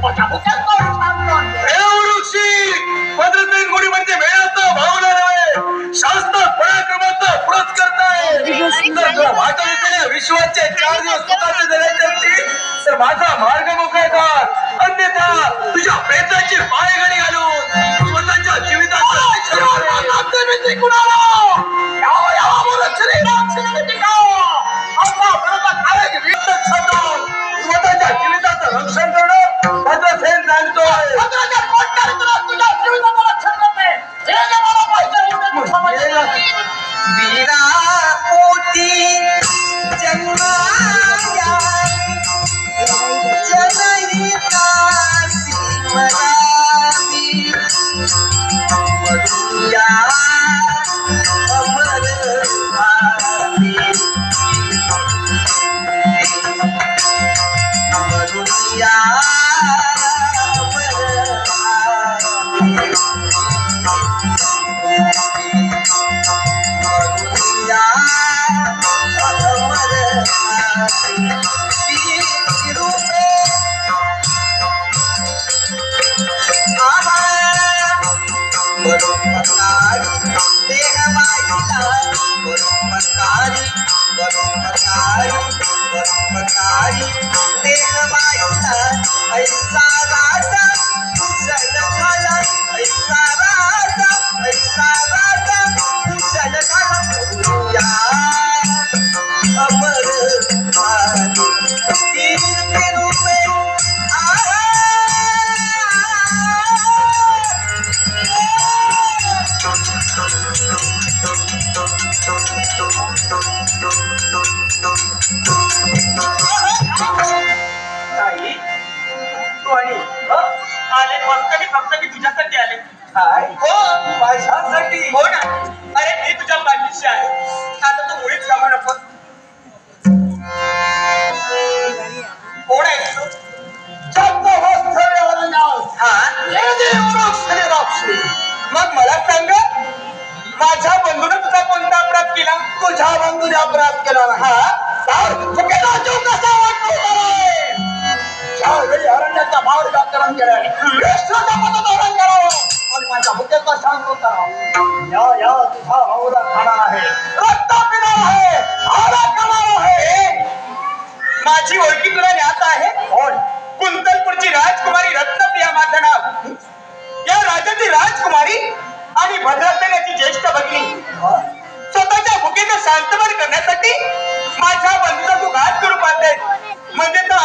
माझ्या भुक्यात पाऊल टाकतो. भद्रसेन गुढी म्हणजे वेळाचा भावना नव्हे, शास्त्र पराक्रमाचा पुरस्कर्ताय. तुला वाटत विश्वाचे 4 दिवस स्वतःचे देण्याचे असतील तर माझा मार्ग मोकळा कर, अन्यथा तुझ्या प्रेताची पायघडी घालून स्वतःच्या जीविताचा स्वतःच्या जीविताचं रक्षण करणं भद्रसेन जाणतोय. वीरा पोटी जन्माया जनहिता मरावी मरुया अमर भावी मरुया ऐसा राजा कुशल झाला, ऐसा राजा कुशल झाला अमर कीर्ती रूपे आले फक्त मी तुझ्यासाठी आले. हो माझ्यासाठी. हो ना, अरे मी तुझ्या पाठीशी आहे. आता तू मुळीच कामा नको. कोण आहे तू? मग मला सांग, माझ्या बंधूने तुझा कोणता अपराध केला? तुझ्या बंधूने अपराध केला ज्यावेळी हरण्याचा मार्गाकरण केल्याने कृष्णाचा पदधोरण करावं आणि माझ्या मुद्द्याचा शांत करावा. या तुझा अवरा खाणार आहे, रक्त पिणार आहे, आला करणार आहे. माझी ओळखी तुला ज्ञात आहे? कोण? कुंतलपूरची राजकुमारी रत्नप्रिया माझं नाव. या राजाची राजकुमारी आणि भद्रासेन याची ज्येष्ठ भगिनी स्वतःच्या भुकेचं शांतपण करण्यासाठी माझ्या बंधूचा तू घात करू पाहते. म्हणजे तर